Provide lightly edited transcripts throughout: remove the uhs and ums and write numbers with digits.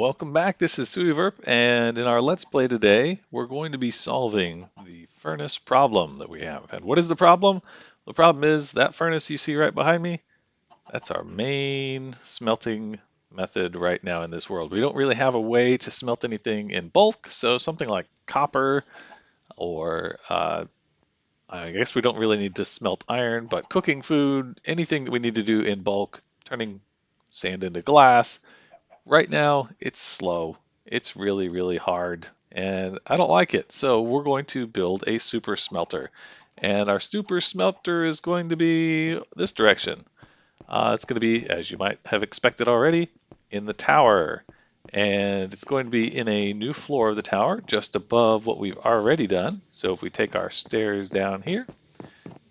welcome back. This is Suoiverp, and in our Let's Play today, we're going to be solving the furnace problem that we have. And what is the problem? The problem is that furnace you see right behind me, that's our main smelting method right now in this world. We don't really have a way to smelt anything in bulk, so something like copper or I guess we don't really need to smelt iron, but cooking food, anything that we need to do in bulk, turning sand into glass, right now, it's slow. It's really, really hard, and I don't like it. So we're going to build a super smelter. And our super smelter is going to be this direction. It's going to be, as you might have expected already, in the tower. And it's going to be in a new floor of the tower, just above what we've already done. So if we take our stairs down here,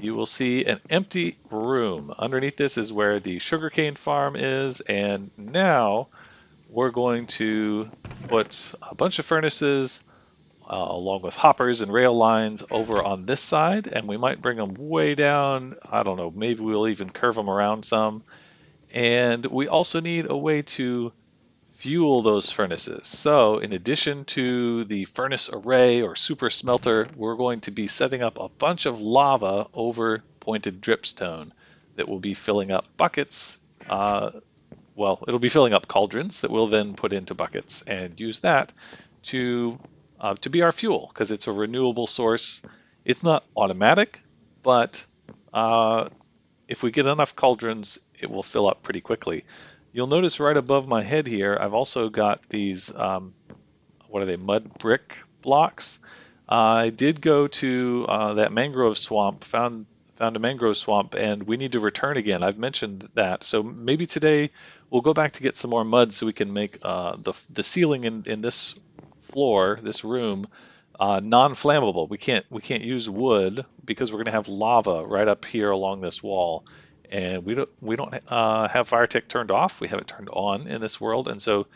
you will see an empty room. Underneath this is where the sugarcane farm is, and now we're going to put a bunch of furnaces along with hoppers and rail lines over on this side, and we might bring them way down. I don't know, maybe we'll even curve them around some. And we also need a way to fuel those furnaces. So in addition to the furnace array or super smelter, we're going to be setting up a bunch of lava over pointed dripstone that will be filling up buckets. It'll be filling up cauldrons that we'll then put into buckets and use that to to be our fuel because it's a renewable source. It's not automatic, but if we get enough cauldrons, it will fill up pretty quickly. You'll notice right above my head here, I've also got these, what are they, mud brick blocks. I did go to that mangrove swamp, found a mangrove swamp, and we need to return again. I've mentioned that, so maybe today we'll go back to get some more mud so we can make the ceiling in this floor, this room, non-flammable. We can't use wood because we're going to have lava right up here along this wall, and we don't have fire tech turned off. We have it turned on in this world, and so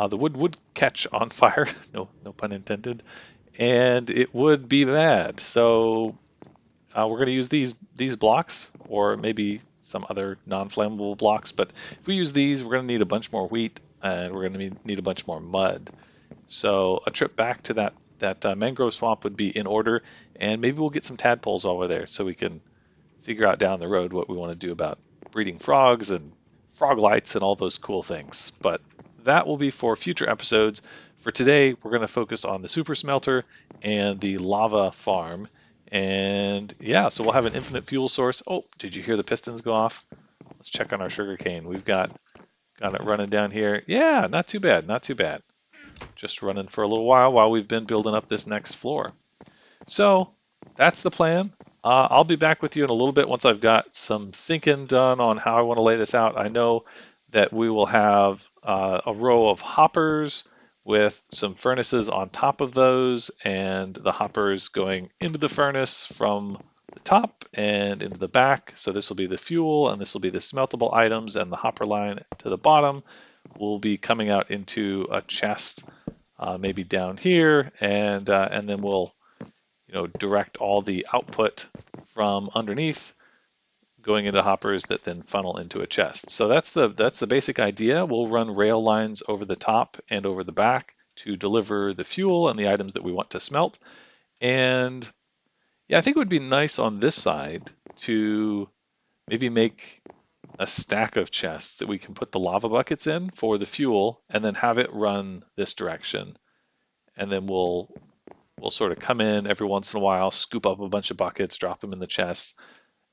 the wood would catch on fire. No pun intended, and it would be bad. So we're going to use these blocks, or maybe some other non-flammable blocks. But if we use these, we're going to need a bunch more wheat, and we're going to need a bunch more mud. So a trip back to that mangrove swamp would be in order, and maybe we'll get some tadpoles while we're there, so we can figure out down the road what we want to do about breeding frogs and frog lights and all those cool things. But that will be for future episodes. For today, we're going to focus on the super smelter and the lava farm. And yeah, so we'll have an infinite fuel source. Oh, did you hear the pistons go off? Let's check on our sugarcane. We've got it running down here. Yeah, not too bad, not too bad. Just running for a little while we've been building up this next floor. So that's the plan. I'll be back with you in a little bit once I've got some thinking done on how I want to lay this out. I know that we will have a row of hoppers with some furnaces on top of those, and the hoppers going into the furnace from the top and into the back. So this will be the fuel, and this will be the smeltable items, and the hopper line to the bottom will be coming out into a chest, maybe down here, and then we'll direct all the output from underneath going into hoppers that then funnel into a chest. So that's the basic idea. We'll run rail lines over the top and over the back to deliver the fuel and the items that we want to smelt. And yeah, I think it would be nice on this side to maybe make a stack of chests that we can put the lava buckets in for the fuel and then have it run this direction. And then we'll sort of come in every once in a while, scoop up a bunch of buckets, drop them in the chests,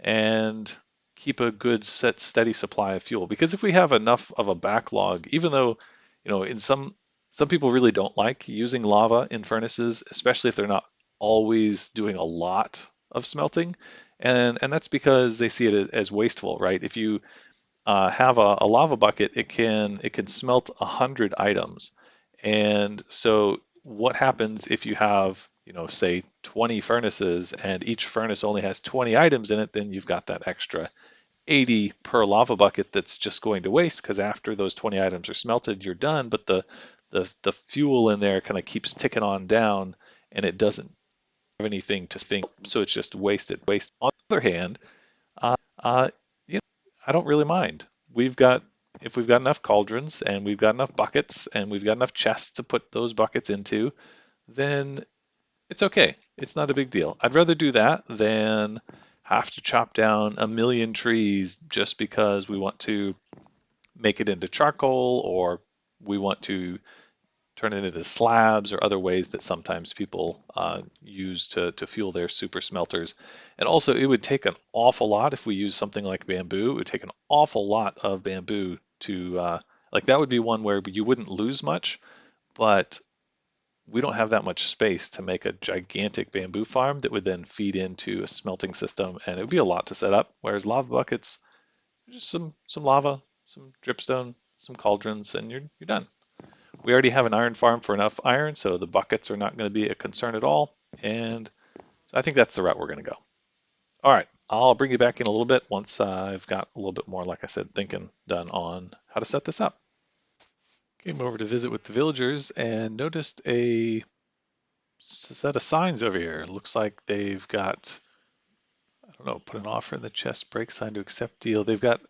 and keep a good steady supply of fuel. Because if we have enough of a backlog, even though, in some people really don't like using lava in furnaces, especially if they're not always doing a lot of smelting, and that's because they see it as wasteful, right? If you have a lava bucket, it can smelt 100 items, and so what happens if you have, say 20 furnaces and each furnace only has 20 items in it? Then you've got that extra 80 per lava bucket that's just going to waste, because after those 20 items are smelted, you're done. But the fuel in there kind of keeps ticking on down, and it doesn't have anything to spin, so it's just wasted. On the other hand, uh, I don't really mind. We've got if we've got enough cauldrons and we've got enough buckets and we've got enough chests to put those buckets into, then it's okay. It's not a big deal. I'd rather do that than have to chop down a million trees just because we want to make it into charcoal or we want to turn it into slabs or other ways that sometimes people use to fuel their super smelters. And also, it would take an awful lot if we use something like bamboo. It would take an awful lot of bamboo to, like, that would be one where you wouldn't lose much, but we don't have that much space to make a gigantic bamboo farm that would then feed into a smelting system, and it would be a lot to set up. Whereas lava buckets, just some lava, some dripstone, some cauldrons, and you're done. We already have an iron farm for enough iron, so the buckets are not going to be a concern at all. And so I think that's the route we're going to go. All right, I'll bring you back in a little bit once I've got a little bit more, like I said, thinking done on how to set this up. Came over to visit with the villagers and noticed a set of signs over here. Looks like they've got, I don't know, put an offer in the chest, break sign to accept deal. They've got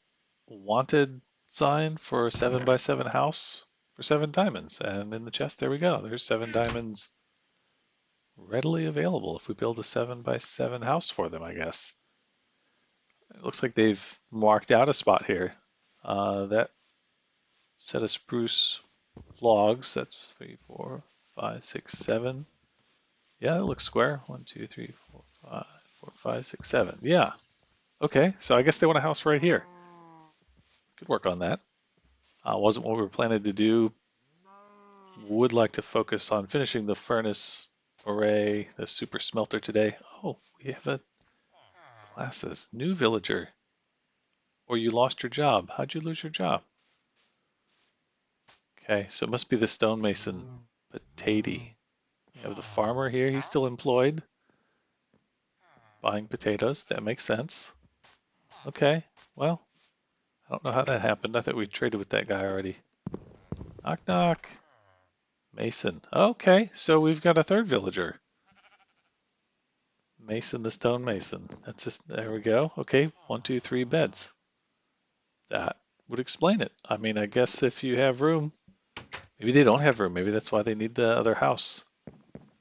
wanted sign for a 7x7 house for 7 diamonds. And in the chest, there we go. There's 7 diamonds readily available if we build a 7x7 house for them, I guess. It looks like they've marked out a spot here. That set of spruce logs, that's 3, 4, 5, 6, 7. Yeah, it looks square. 1, 2, 3, 4, 5, 4, 5, 6, 7. Yeah. Okay, so I guess they want a house right here. Could work on that. Wasn't what we were planning to do. Would like to focus on finishing the furnace array, the super smelter today. Oh, we have a classes. New villager. Or you lost your job. How'd you lose your job? Okay, so it must be the stonemason. Potato. You have the farmer here. He's still employed. Buying potatoes. That makes sense. Okay, well, I don't know how that happened. I thought we traded with that guy already. Knock, knock. Mason. Okay, so we've got a third villager. Mason the stonemason. That's just, there we go. Okay, 1, 2, 3 beds. That would explain it. I mean, I guess if you have room, maybe they don't have room. Maybe that's why they need the other house.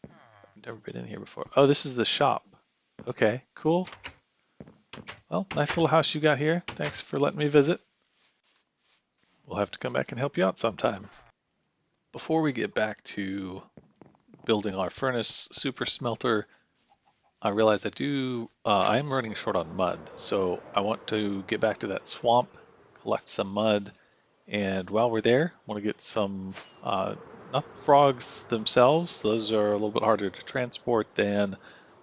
I've never been in here before. Oh, this is the shop. Okay, cool. Well, nice little house you got here. Thanks for letting me visit. We'll have to come back and help you out sometime. Before we get back to building our furnace super smelter, I realize I'm running short on mud. So I want to get back to that swamp, collect some mud, and while we're there, I want to get some, not frogs themselves, those are a little bit harder to transport than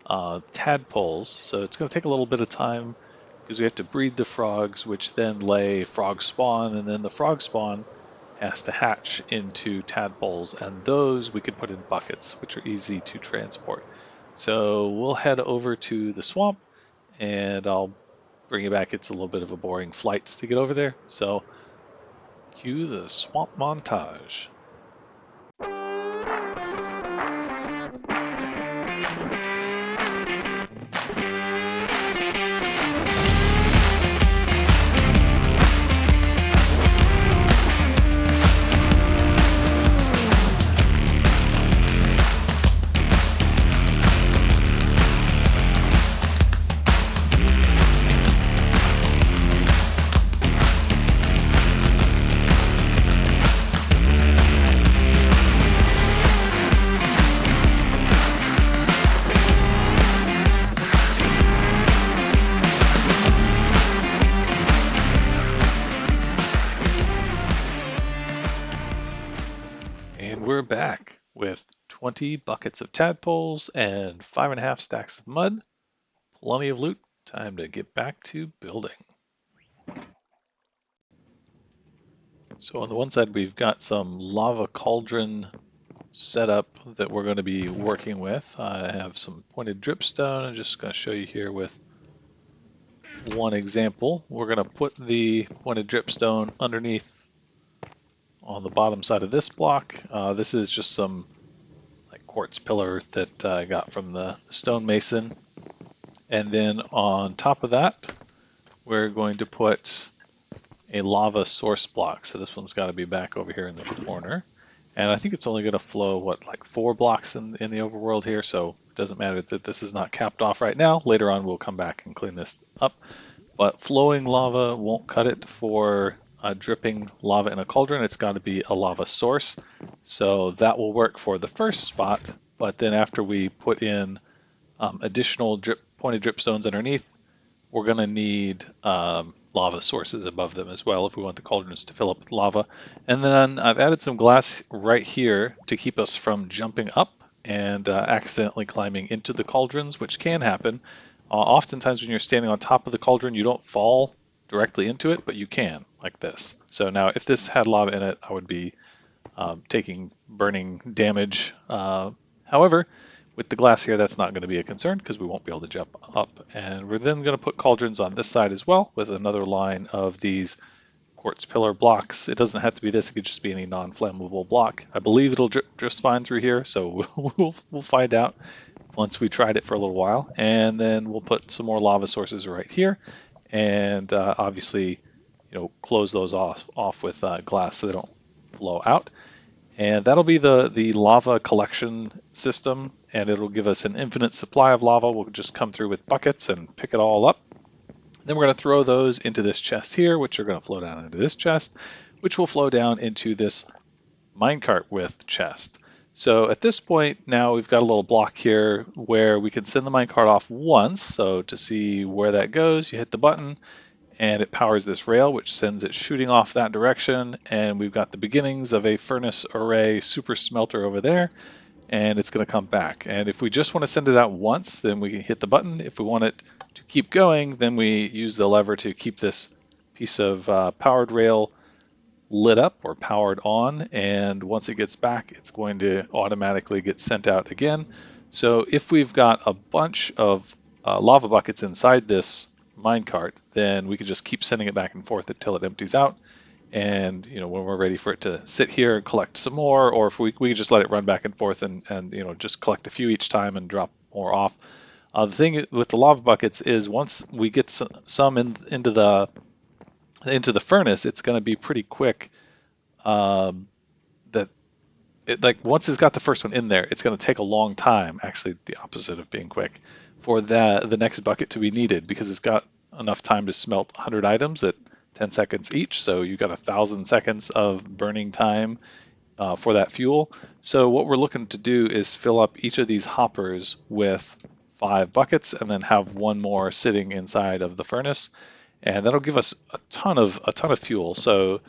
tadpoles. So it's going to take a little bit of time because we have to breed the frogs, which then lay frog spawn, and then the frog spawn has to hatch into tadpoles, and those we can put in buckets, which are easy to transport. So we'll head over to the swamp, and I'll bring you back. It's a little bit of a boring flight to get over there, so cue the swamp montage. And we're back with 20 buckets of tadpoles and 5.5 stacks of mud. Plenty of loot. Time to get back to building. So on the one side, we've got some lava cauldron setup that we're going to be working with. I have some pointed dripstone. I'm just going to show you here with one example. We're going to put the pointed dripstone underneath on the bottom side of this block. This is just some like quartz pillar that I got from the stonemason. And then on top of that, we're going to put a lava source block. So this one's got to be back over here in the corner. And I think it's only going to flow, what, like 4 blocks in the overworld here. So it doesn't matter that this is not capped off right now. Later on, we'll come back and clean this up. But flowing lava won't cut it for dripping lava in a cauldron. It's got to be a lava source. So that will work for the first spot. But then after we put in additional pointed drip zones underneath, we're going to need lava sources above them as well if we want the cauldrons to fill up with lava. And then I've added some glass right here to keep us from jumping up and accidentally climbing into the cauldrons, which can happen. Oftentimes when you're standing on top of the cauldron, you don't fall directly into it, but you can, like this. So now if this had lava in it, I would be taking burning damage. However, with the glass here, that's not going to be a concern because we won't be able to jump up. And we're then going to put cauldrons on this side as well with another line of these quartz pillar blocks. It doesn't have to be this, it could just be any non-flammable block. I believe it'll drip just fine through here, so we'll find out once we tried it for a little while. And then we'll put some more lava sources right here, and obviously, close those off with glass so they don't flow out. And that'll be the lava collection system, and it'll give us an infinite supply of lava. We'll just come through with buckets and pick it all up. Then we're going to throw those into this chest here, which are going to flow down into this chest, which will flow down into this minecart width chest. So at this point, now we've got a little block here where we can send the minecart off once. So to see where that goes, you hit the button, and it powers this rail, which sends it shooting off that direction. And we've got the beginnings of a furnace array super smelter over there, and it's going to come back. And if we just want to send it out once, then we can hit the button. If we want it to keep going, then we use the lever to keep this piece of powered rail lit up or powered on, and once it gets back, it's going to automatically get sent out again. So if we've got a bunch of lava buckets inside this minecart, then we can just keep sending it back and forth until it empties out. And when we're ready for it to sit here and collect some more, or if we can just let it run back and forth and just collect a few each time and drop more off. The thing with the lava buckets is once we get some into the furnace, it's going to be pretty quick. That once it's got the first one in there, it's going to take a long time. Actually, the opposite of being quick, for the next bucket to be needed, because it's got enough time to smelt 100 items at 10 seconds each. So you've got 1,000 seconds of burning time for that fuel. So what we're looking to do is fill up each of these hoppers with 5 buckets, and then have one more sitting inside of the furnace. And that'll give us a ton of fuel. So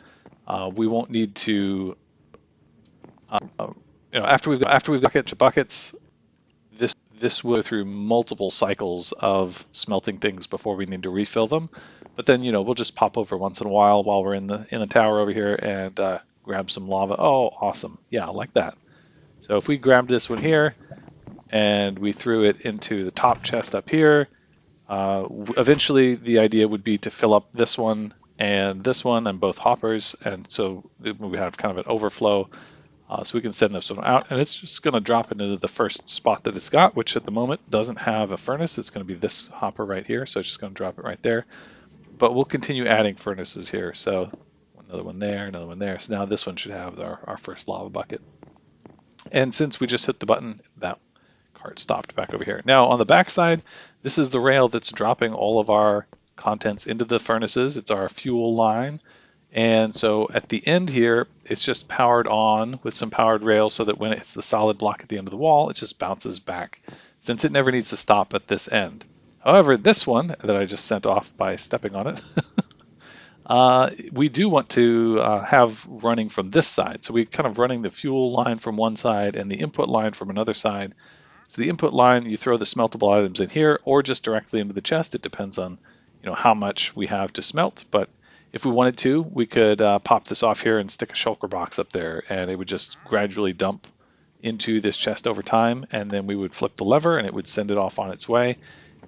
we won't need to, after we've got buckets, this will go through multiple cycles of smelting things before we need to refill them. But then we'll just pop over once in a while we're in the tower over here and grab some lava. Oh, awesome! Yeah, I like that. So if we grabbed this one here and we threw it into the top chest up here. Eventually, the idea would be to fill up this one and both hoppers, and so we have kind of an overflow, so we can send this one out, and it's just going to drop it into the first spot that it's got, which at the moment doesn't have a furnace. It's going to be this hopper right here, so it's just going to drop it right there. But we'll continue adding furnaces here, so another one there, another one there. So now this one should have our first lava bucket. And since we just hit the button, that cart stopped back over here. Now on the back side, this is the rail that's dropping all of our contents into the furnaces. It's our fuel line. And so at the end here, it's just powered on with some powered rails so that when it hits the solid block at the end of the wall, it just bounces back, since it never needs to stop at this end. However, this one that I just sent off by stepping on it, we do want to have running from this side. So we're kind of running the fuel line from one side and the input line from another side. So the input line, you throw the smeltable items in here or just directly into the chest. It depends on how much we have to smelt. But if we wanted to, we could pop this off here and stick a shulker box up there, and it would just gradually dump into this chest over time. And then we would flip the lever and it would send it off on its way.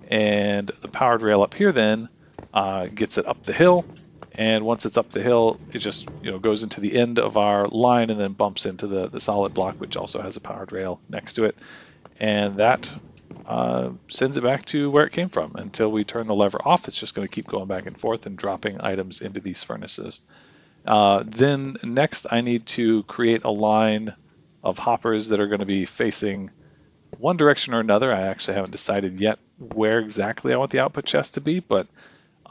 And the powered rail up here then gets it up the hill. And once it's up the hill, it just goes into the end of our line and then bumps into the solid block, which also has a powered rail next to it. And that sends it back to where it came from. Until we turn the lever off, it's just going to keep going back and forth and dropping items into these furnaces. Then next, I need to create a line of hoppers that are going to be facing one direction or another. I actually haven't decided yet where exactly I want the output chest to be, but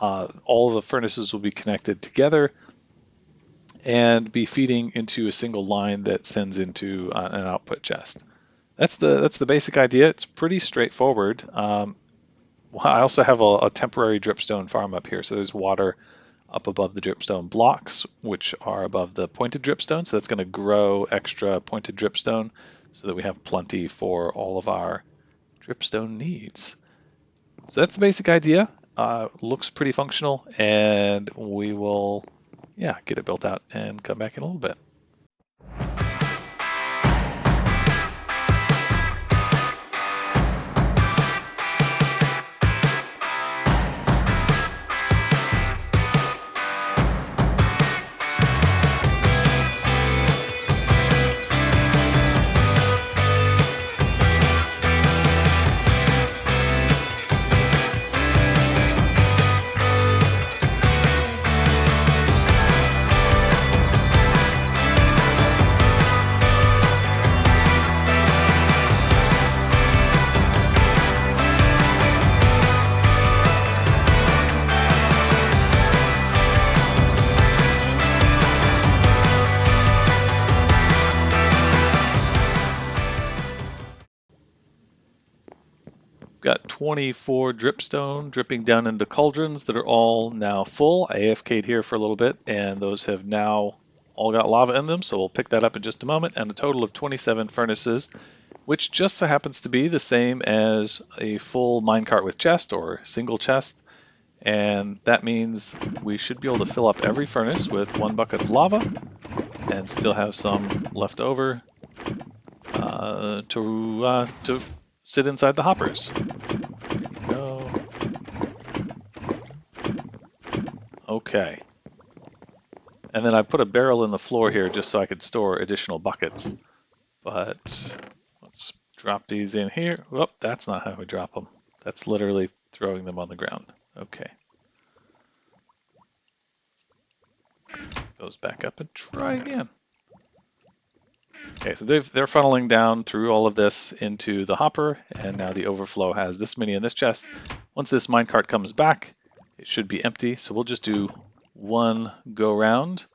all of the furnaces will be connected together and be feeding into a single line that sends into an output chest. That's the basic idea. It's pretty straightforward. I also have a temporary dripstone farm up here, so there's water up above the dripstone blocks, which are above the pointed dripstone. So that's going to grow extra pointed dripstone so that we have plenty for all of our dripstone needs. So that's the basic idea. Looks pretty functional, and we will, yeah, get it built out and come back in a little bit. Got 24 dripstone dripping down into cauldrons that are all now full. I AFK'd here for a little bit, and those have now all got lava in them, so we'll pick that up in just a moment. And a total of 27 furnaces, which just so happens to be the same as a full minecart with chest or single chest. And that means we should be able to fill up every furnace with 1 bucket of lava and still have some left over to sit inside the hoppers. Go. Okay. And then I put a barrel in the floor here just so I could store additional buckets. But let's drop these in here. Whoop, that's not how we drop them. That's literally throwing them on the ground. Okay. Those back up and try again. Okay, so they're funneling down through all of this into the hopper, and now the overflow has this many in this chest. Once this minecart comes back, it should be empty, so we'll just do one go round.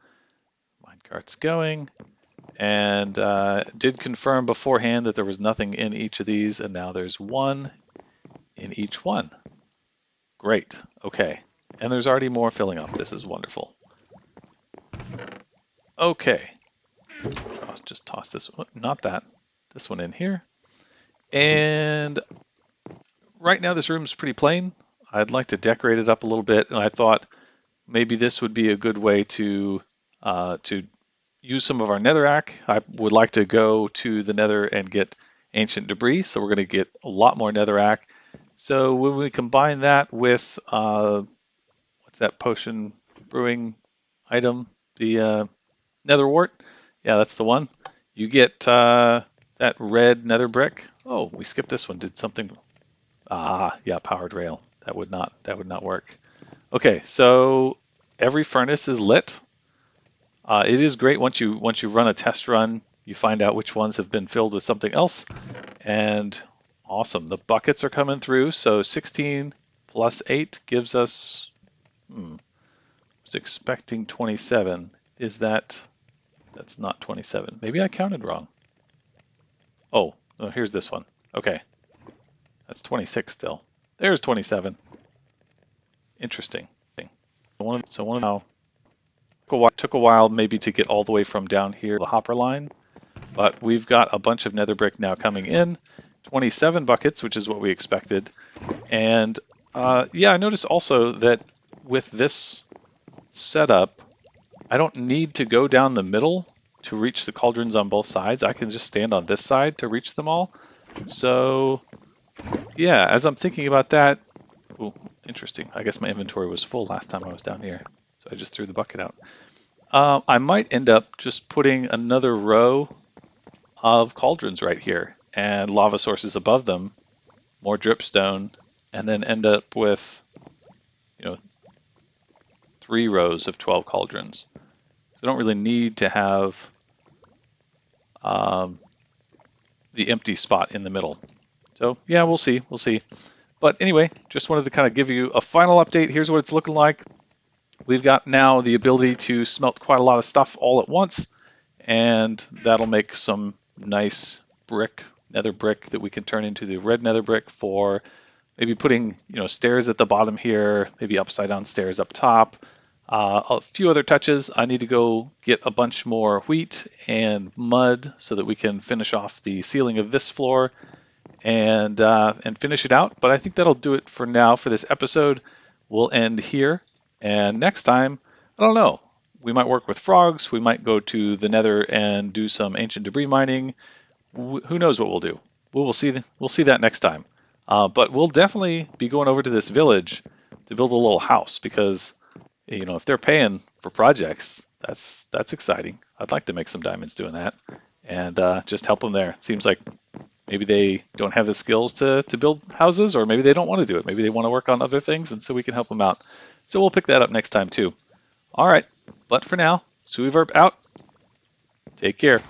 Minecart's going, and did confirm beforehand that there was nothing in each of these, and now there's one in each one. Great, okay. And there's already more filling up. This is wonderful. Okay. Just toss this one, not that, this one in here. And right now this room is pretty plain. I'd like to decorate it up a little bit, and I thought maybe this would be a good way to use some of our netherrack. I would like to go to the nether and get ancient debris, so we're going to get a lot more netherrack. So when we combine that with, what's that potion brewing item? The nether wart. Yeah, that's the one. You get that red nether brick. Oh, we skipped this one. Did something? Ah, yeah, powered rail. That would not work. Okay, so every furnace is lit. It is great once you run a test run, you find out which ones have been filled with something else. And awesome, the buckets are coming through. So 16 plus 8 gives us. I was expecting 27. Is that? That's not 27. Maybe I counted wrong. Oh, here's this one. Okay. That's 26 still. There's 27. Interesting. So one now took a while maybe to get all the way from down here the hopper line, but we've got a bunch of nether brick now coming in. 27 buckets, which is what we expected. And yeah, I noticed also that with this setup, I don't need to go down the middle to reach the cauldrons on both sides. I can just stand on this side to reach them all. So yeah, as I'm thinking about that, ooh, interesting. I guess my inventory was full last time I was down here, so I just threw the bucket out. I might end up just putting another row of cauldrons right here and lava sources above them, more dripstone, and then end up with, you know, 3 rows of 12 cauldrons. So I don't really need to have um, the empty spot in the middle. So yeah, we'll see. We'll see. But anyway, just wanted to kind of give you a final update. Here's what it's looking like. We've got now the ability to smelt quite a lot of stuff all at once, and that'll make some nice brick, nether brick that we can turn into the red nether brick for maybe putting, stairs at the bottom here, maybe upside down stairs up top. A few other touches. I need to go get a bunch more wheat and mud so that we can finish off the ceiling of this floor and finish it out. But I think that'll do it for now for this episode. We'll end here, and next time, I don't know. We might work with frogs. We might go to the Nether and do some ancient debris mining. Who knows what we'll do? We'll see. We'll see that next time. But we'll definitely be going over to this village to build a little house because, if they're paying for projects, that's exciting. I'd like to make some diamonds doing that and just help them there. It seems like maybe they don't have the skills to build houses, or maybe they don't want to do it. Maybe they want to work on other things, and so we can help them out. So we'll pick that up next time too. All right, but for now, Suoiverp out. Take care.